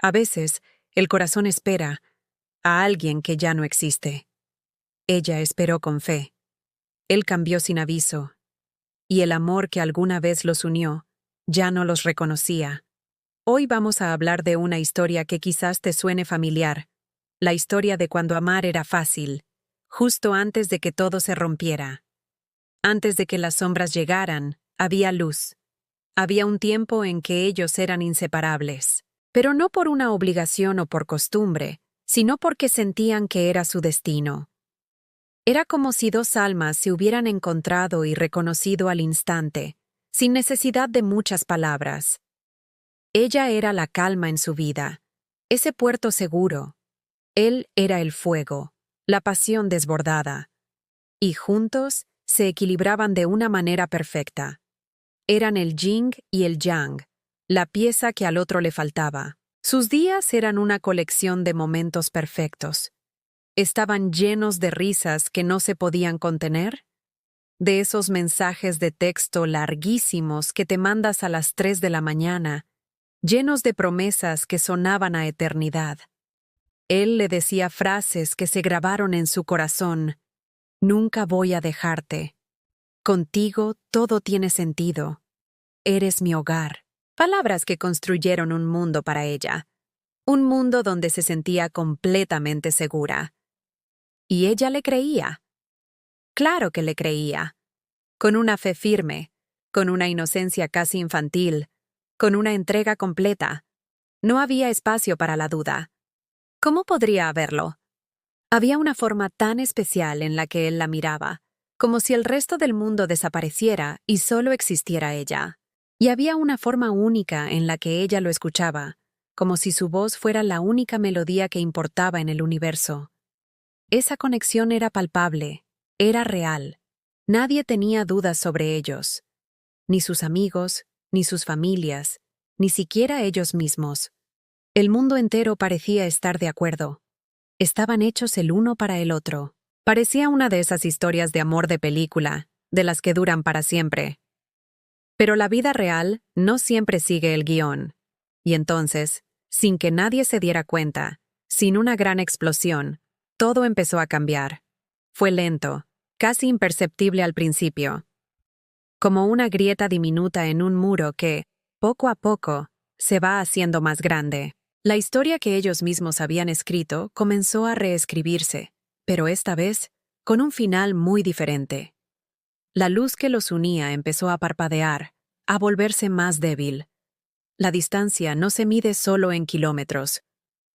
A veces, el corazón espera a alguien que ya no existe. Ella esperó con fe. Él cambió sin aviso. Y el amor que alguna vez los unió ya no los reconocía. Hoy vamos a hablar de una historia que quizás te suene familiar. La historia de cuando amar era fácil, justo antes de que todo se rompiera. Antes de que las sombras llegaran, había luz. Había un tiempo en que ellos eran inseparables. Pero no por una obligación o por costumbre, sino porque sentían que era su destino. Era como si dos almas se hubieran encontrado y reconocido al instante, sin necesidad de muchas palabras. Ella era la calma en su vida, ese puerto seguro. Él era el fuego, la pasión desbordada. Y juntos se equilibraban de una manera perfecta. Eran el yin y el yang, la pieza que al otro le faltaba. Sus días eran una colección de momentos perfectos. Estaban llenos de risas que no se podían contener, de esos mensajes de texto larguísimos que te mandas a las 3 de la mañana, llenos de promesas que sonaban a eternidad. Él le decía frases que se grabaron en su corazón. Nunca voy a dejarte. Contigo todo tiene sentido. Eres mi hogar. Palabras que construyeron un mundo para ella. Un mundo donde se sentía completamente segura. Y ella le creía. Claro que le creía. Con una fe firme, con una inocencia casi infantil, con una entrega completa. No había espacio para la duda. ¿Cómo podría haberlo? Había una forma tan especial en la que él la miraba, como si el resto del mundo desapareciera y solo existiera ella. Y había una forma única en la que ella lo escuchaba, como si su voz fuera la única melodía que importaba en el universo. Esa conexión era palpable, era real. Nadie tenía dudas sobre ellos. Ni sus amigos, ni sus familias, ni siquiera ellos mismos. El mundo entero parecía estar de acuerdo. Estaban hechos el uno para el otro. Parecía una de esas historias de amor de película, de las que duran para siempre. Pero la vida real no siempre sigue el guión. Y entonces, sin que nadie se diera cuenta, sin una gran explosión, todo empezó a cambiar. Fue lento, casi imperceptible al principio. Como una grieta diminuta en un muro que, poco a poco, se va haciendo más grande. La historia que ellos mismos habían escrito comenzó a reescribirse, pero esta vez, con un final muy diferente. La luz que los unía empezó a parpadear, a volverse más débil. La distancia no se mide solo en kilómetros.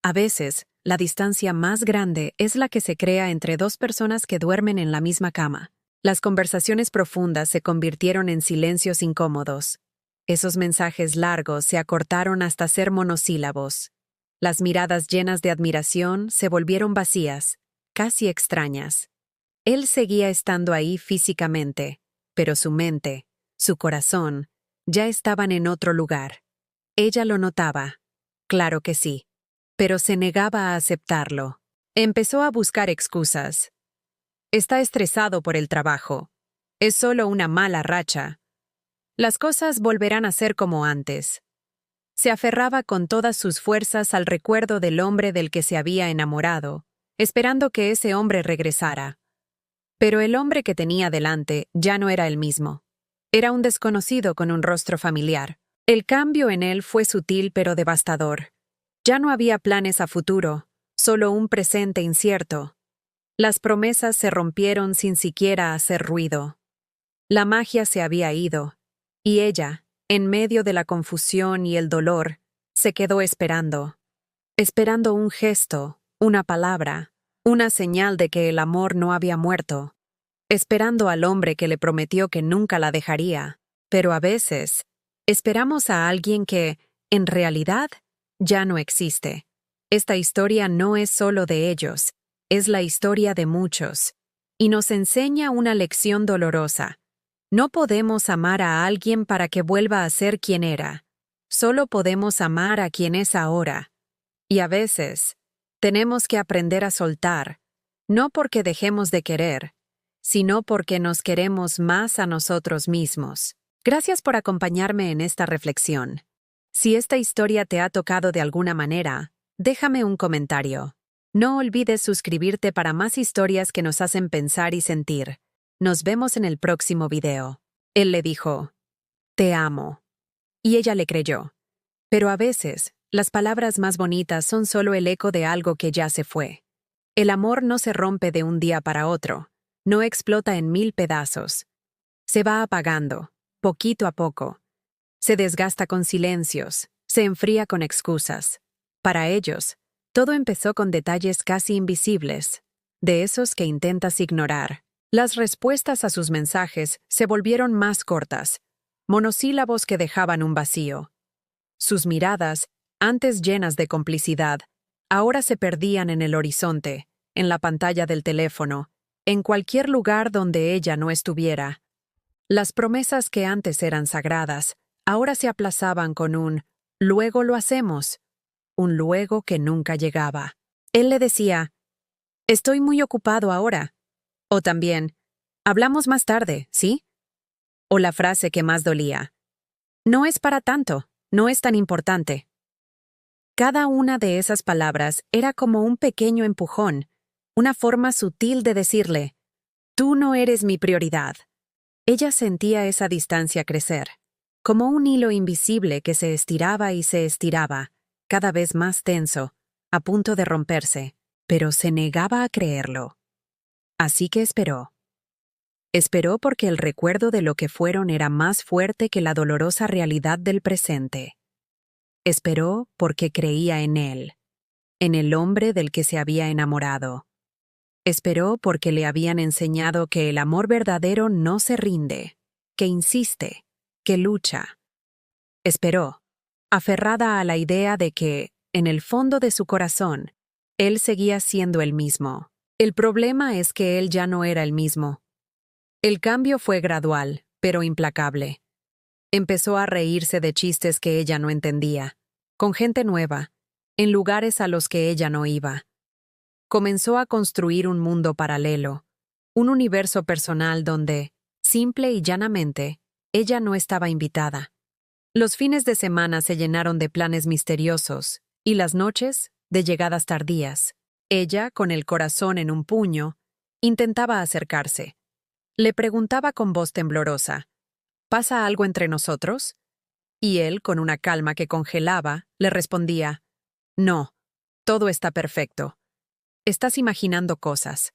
A veces, la distancia más grande es la que se crea entre dos personas que duermen en la misma cama. Las conversaciones profundas se convirtieron en silencios incómodos. Esos mensajes largos se acortaron hasta ser monosílabos. Las miradas llenas de admiración se volvieron vacías, casi extrañas. Él seguía estando ahí físicamente, pero su mente, su corazón, ya estaban en otro lugar. Ella lo notaba. Claro que sí. Pero se negaba a aceptarlo. Empezó a buscar excusas. Está estresado por el trabajo. Es solo una mala racha. Las cosas volverán a ser como antes. Se aferraba con todas sus fuerzas al recuerdo del hombre del que se había enamorado, esperando que ese hombre regresara. Pero el hombre que tenía delante ya no era el mismo. Era un desconocido con un rostro familiar. El cambio en él fue sutil pero devastador. Ya no había planes a futuro, solo un presente incierto. Las promesas se rompieron sin siquiera hacer ruido. La magia se había ido, y ella, en medio de la confusión y el dolor, se quedó esperando. Esperando un gesto, una palabra, una señal de que el amor no había muerto. Esperando al hombre que le prometió que nunca la dejaría. Pero a veces, esperamos a alguien que, en realidad, ya no existe. Esta historia no es solo de ellos, es la historia de muchos. Y nos enseña una lección dolorosa. No podemos amar a alguien para que vuelva a ser quien era. Solo podemos amar a quien es ahora. Y a veces, tenemos que aprender a soltar, no porque dejemos de querer, sino porque nos queremos más a nosotros mismos. Gracias por acompañarme en esta reflexión. Si esta historia te ha tocado de alguna manera, déjame un comentario. No olvides suscribirte para más historias que nos hacen pensar y sentir. Nos vemos en el próximo video. Él le dijo, «Te amo». Y ella le creyó. Pero a veces, las palabras más bonitas son solo el eco de algo que ya se fue. El amor no se rompe de un día para otro, no explota en 1000 pedazos. Se va apagando, poquito a poco. Se desgasta con silencios, se enfría con excusas. Para ellos, todo empezó con detalles casi invisibles, de esos que intentas ignorar. Las respuestas a sus mensajes se volvieron más cortas, monosílabos que dejaban un vacío. Sus miradas, antes llenas de complicidad, ahora se perdían en el horizonte, en la pantalla del teléfono, en cualquier lugar donde ella no estuviera. Las promesas que antes eran sagradas, ahora se aplazaban con un «luego lo hacemos», un luego que nunca llegaba. Él le decía, «Estoy muy ocupado ahora». O también, «Hablamos más tarde, ¿sí?» O la frase que más dolía, «No es para tanto, no es tan importante». Cada una de esas palabras era como un pequeño empujón, una forma sutil de decirle, «Tú no eres mi prioridad». Ella sentía esa distancia crecer, como un hilo invisible que se estiraba y se estiraba, cada vez más tenso, a punto de romperse, pero se negaba a creerlo. Así que esperó. Esperó porque el recuerdo de lo que fueron era más fuerte que la dolorosa realidad del presente. Esperó porque creía en él, en el hombre del que se había enamorado. Esperó porque le habían enseñado que el amor verdadero no se rinde, que insiste, que lucha. Esperó, aferrada a la idea de que, en el fondo de su corazón, él seguía siendo el mismo. El problema es que él ya no era el mismo. El cambio fue gradual, pero implacable. Empezó a reírse de chistes que ella no entendía, con gente nueva, en lugares a los que ella no iba. Comenzó a construir un mundo paralelo, un universo personal donde, simple y llanamente, ella no estaba invitada. Los fines de semana se llenaron de planes misteriosos, y las noches, de llegadas tardías. Ella, con el corazón en un puño, intentaba acercarse. Le preguntaba con voz temblorosa, ¿pasa algo entre nosotros? Y él, con una calma que congelaba, le respondía, no, todo está perfecto. Estás imaginando cosas.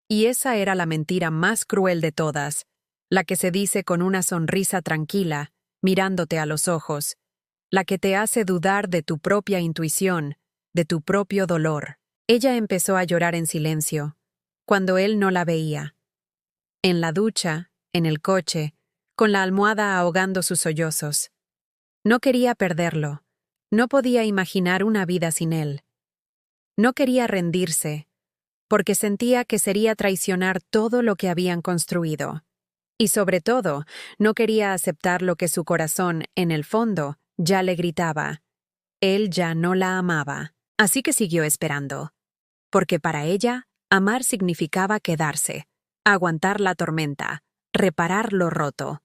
Y esa era la mentira más cruel de todas, la que se dice con una sonrisa tranquila, mirándote a los ojos, la que te hace dudar de tu propia intuición, de tu propio dolor. Ella empezó a llorar en silencio, cuando él no la veía. En la ducha, en el coche, con la almohada ahogando sus sollozos. No quería perderlo, no podía imaginar una vida sin él. No quería rendirse, porque sentía que sería traicionar todo lo que habían construido. Y sobre todo, no quería aceptar lo que su corazón, en el fondo, ya le gritaba. Él ya no la amaba. Así que siguió esperando. Porque para ella, amar significaba quedarse, aguantar la tormenta, reparar lo roto.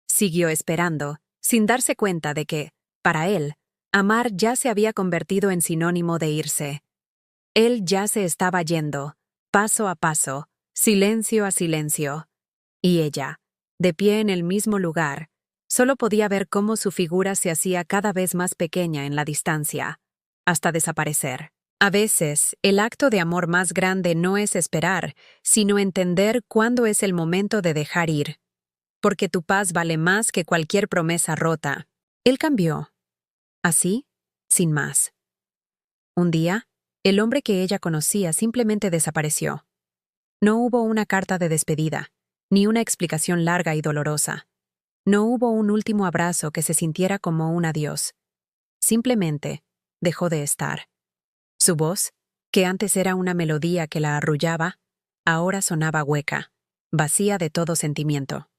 Siguió esperando, sin darse cuenta de que, para él, amar ya se había convertido en sinónimo de irse. Él ya se estaba yendo, paso a paso, silencio a silencio. Y ella, de pie en el mismo lugar, solo podía ver cómo su figura se hacía cada vez más pequeña en la distancia, hasta desaparecer. A veces, el acto de amor más grande no es esperar, sino entender cuándo es el momento de dejar ir. Porque tu paz vale más que cualquier promesa rota. Él cambió. Así, sin más. Un día, el hombre que ella conocía simplemente desapareció. No hubo una carta de despedida, ni una explicación larga y dolorosa. No hubo un último abrazo que se sintiera como un adiós. Simplemente, dejó de estar. Su voz, que antes era una melodía que la arrullaba, ahora sonaba hueca, vacía de todo sentimiento.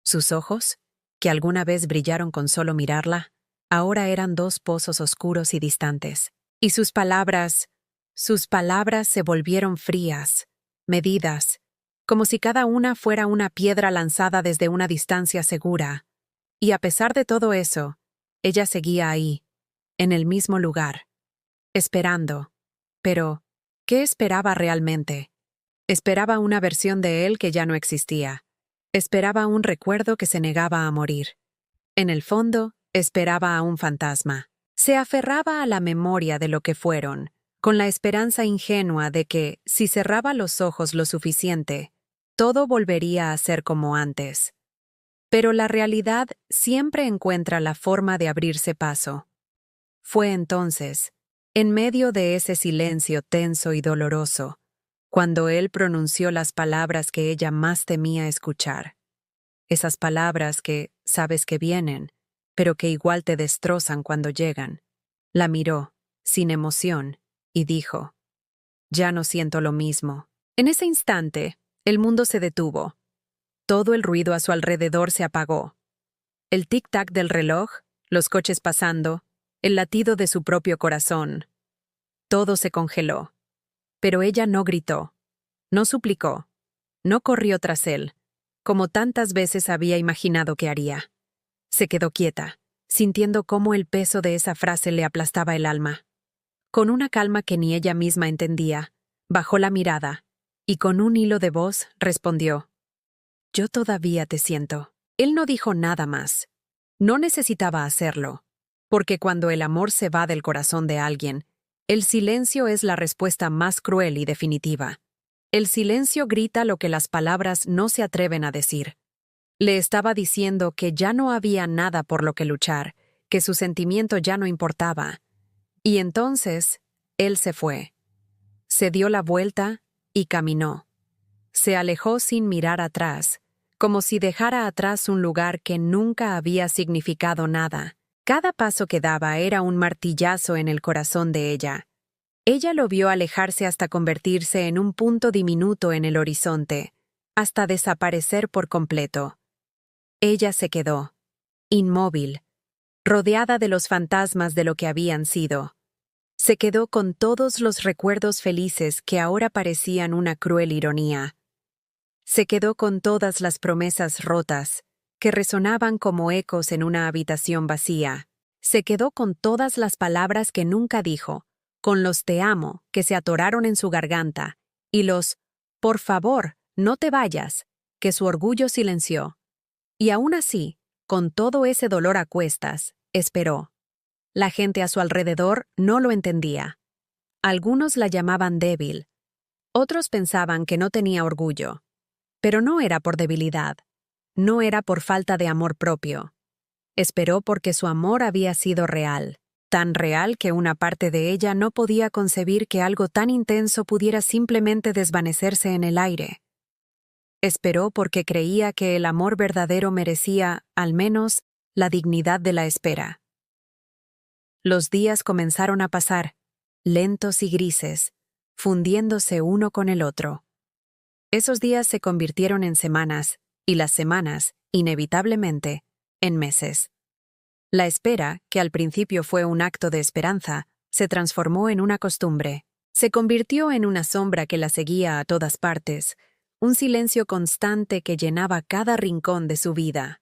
Sus ojos, que alguna vez brillaron con solo mirarla, ahora eran dos pozos oscuros y distantes. Y sus palabras se volvieron frías, medidas, como si cada una fuera una piedra lanzada desde una distancia segura. Y a pesar de todo eso, Ella seguía ahí, en el mismo lugar, esperando. Pero, ¿qué esperaba realmente? Esperaba una versión de él que ya no existía. Esperaba un recuerdo que se negaba a morir. En el fondo, esperaba a un fantasma. Se aferraba a la memoria de lo que fueron, con la esperanza ingenua de que, si cerraba los ojos lo suficiente, todo volvería a ser como antes. Pero la realidad siempre encuentra la forma de abrirse paso. Fue entonces, en medio de ese silencio tenso y doloroso, cuando él pronunció las palabras que ella más temía escuchar. Esas palabras que, sabes que vienen, pero que igual te destrozan cuando llegan. La miró, sin emoción, y dijo: «Ya no siento lo mismo». En ese instante, el mundo se detuvo. Todo el ruido a su alrededor se apagó. El tic-tac del reloj, los coches pasando, el latido de su propio corazón. Todo se congeló. Pero ella no gritó, no suplicó, no corrió tras él, como tantas veces había imaginado que haría. Se quedó quieta, sintiendo cómo el peso de esa frase le aplastaba el alma. Con una calma que ni ella misma entendía, bajó la mirada, y con un hilo de voz respondió: «Yo todavía te siento». Él no dijo nada más. No necesitaba hacerlo, porque cuando el amor se va del corazón de alguien, el silencio es la respuesta más cruel y definitiva. El silencio grita lo que las palabras no se atreven a decir. Le estaba diciendo que ya no había nada por lo que luchar, que su sentimiento ya no importaba. Y entonces, él se fue. Se dio la vuelta y caminó. Se alejó sin mirar atrás, como si dejara atrás un lugar que nunca había significado nada. Cada paso que daba era un martillazo en el corazón de ella. Ella lo vio alejarse hasta convertirse en un punto diminuto en el horizonte, hasta desaparecer por completo. Ella se quedó, inmóvil, rodeada de los fantasmas de lo que habían sido. Se quedó con todos los recuerdos felices que ahora parecían una cruel ironía. Se quedó con todas las promesas rotas, que resonaban como ecos en una habitación vacía. Se quedó con todas las palabras que nunca dijo, con los «te amo» que se atoraron en su garganta, y los «por favor, no te vayas» que su orgullo silenció. Y aún así, con todo ese dolor a cuestas, esperó. La gente a su alrededor no lo entendía. Algunos la llamaban débil. Otros pensaban que no tenía orgullo. Pero no era por debilidad. No era por falta de amor propio. Esperó porque su amor había sido real. Tan real que una parte de ella no podía concebir que algo tan intenso pudiera simplemente desvanecerse en el aire. Esperó porque creía que el amor verdadero merecía, al menos, la dignidad de la espera. Los días comenzaron a pasar, lentos y grises, fundiéndose uno con el otro. Esos días se convirtieron en semanas, y las semanas, inevitablemente, en meses. La espera, que al principio fue un acto de esperanza, se transformó en una costumbre. Se convirtió en una sombra que la seguía a todas partes, un silencio constante que llenaba cada rincón de su vida.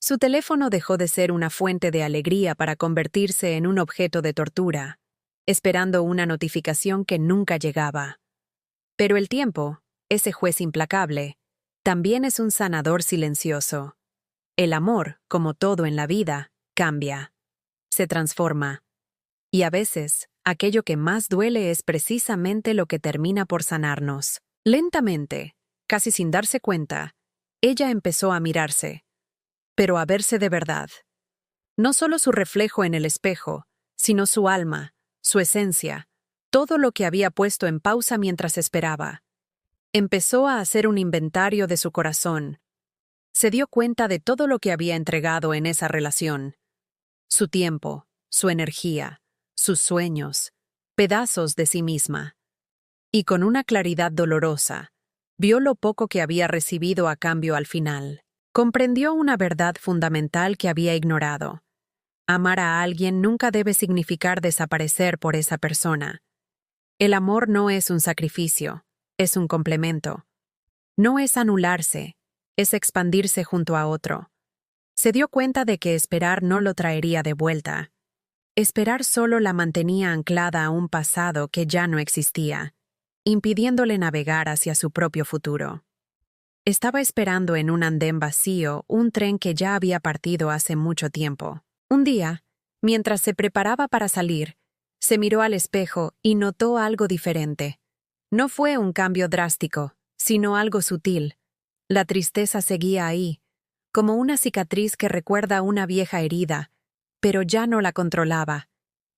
Su teléfono dejó de ser una fuente de alegría para convertirse en un objeto de tortura, esperando una notificación que nunca llegaba. Pero el tiempo, ese juez implacable, también es un sanador silencioso. El amor, como todo en la vida, cambia, se transforma. Y a veces, aquello que más duele es precisamente lo que termina por sanarnos. Lentamente, casi sin darse cuenta, ella empezó a mirarse, pero a verse de verdad. No solo su reflejo en el espejo, sino su alma, su esencia, todo lo que había puesto en pausa mientras esperaba. Empezó a hacer un inventario de su corazón. Se dio cuenta de todo lo que había entregado en esa relación. Su tiempo, su energía, sus sueños, pedazos de sí misma. Y con una claridad dolorosa, vio lo poco que había recibido a cambio al final. Comprendió una verdad fundamental que había ignorado. Amar a alguien nunca debe significar desaparecer por esa persona. El amor no es un sacrificio, es un complemento. No es anularse, es expandirse junto a otro. Se dio cuenta de que esperar no lo traería de vuelta. Esperar solo la mantenía anclada a un pasado que ya no existía, impidiéndole navegar hacia su propio futuro. Estaba esperando en un andén vacío un tren que ya había partido hace mucho tiempo. Un día, mientras se preparaba para salir, se miró al espejo y notó algo diferente. No fue un cambio drástico, sino algo sutil. La tristeza seguía ahí, como una cicatriz que recuerda una vieja herida, pero ya no la controlaba.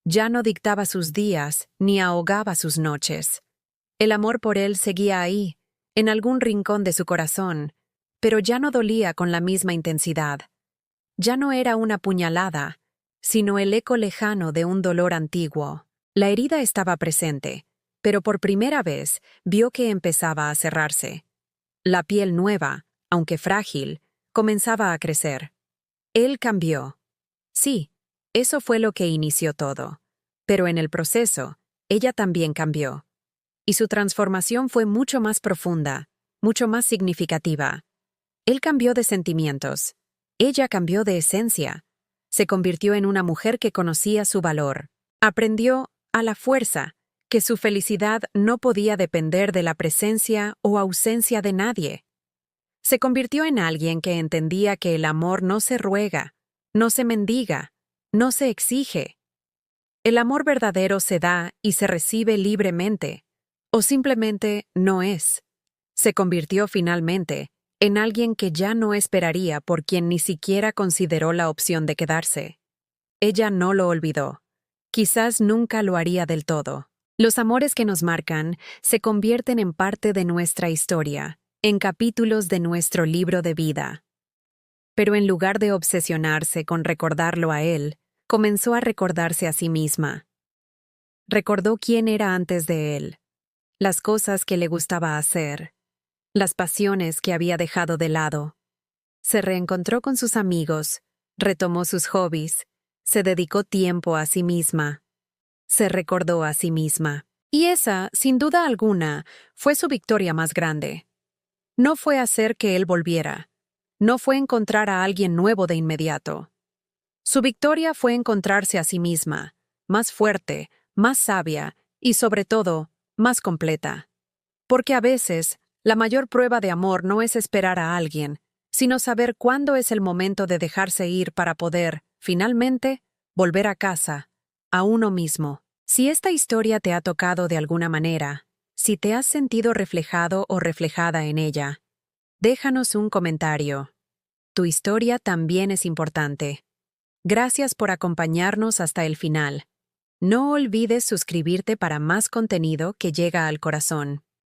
Ya no dictaba sus días ni ahogaba sus noches. El amor por él seguía ahí, en algún rincón de su corazón, pero ya no dolía con la misma intensidad. Ya no era una puñalada, sino el eco lejano de un dolor antiguo. La herida estaba presente, pero por primera vez vio que empezaba a cerrarse. La piel nueva, aunque frágil, comenzaba a crecer. Él cambió. Sí, eso fue lo que inició todo. Pero en el proceso, ella también cambió. Y su transformación fue mucho más profunda, mucho más significativa. Él cambió de sentimientos. Ella cambió de esencia. Se convirtió en una mujer que conocía su valor. Aprendió, a la fuerza, que su felicidad no podía depender de la presencia o ausencia de nadie. Se convirtió en alguien que entendía que el amor no se ruega, no se mendiga, no se exige. El amor verdadero se da y se recibe libremente, o simplemente no es. Se convirtió finalmente en alguien que ya no esperaría por quien ni siquiera consideró la opción de quedarse. Ella no lo olvidó. Quizás nunca lo haría del todo. Los amores que nos marcan se convierten en parte de nuestra historia, en capítulos de nuestro libro de vida. Pero en lugar de obsesionarse con recordarlo a él, comenzó a recordarse a sí misma. Recordó quién era antes de él, las cosas que le gustaba hacer, las pasiones que había dejado de lado. Se reencontró con sus amigos, retomó sus hobbies, se dedicó tiempo a sí misma. Se recordó a sí misma. Y esa, sin duda alguna, fue su victoria más grande. No fue hacer que él volviera. No fue encontrar a alguien nuevo de inmediato. Su victoria fue encontrarse a sí misma, más fuerte, más sabia y, sobre todo, más completa. Porque a veces, la mayor prueba de amor no es esperar a alguien, sino saber cuándo es el momento de dejarse ir para poder, finalmente, volver a casa, a uno mismo. Si esta historia te ha tocado de alguna manera, si te has sentido reflejado o reflejada en ella, déjanos un comentario. Tu historia también es importante. Gracias por acompañarnos hasta el final. No olvides suscribirte para más contenido que llega al corazón.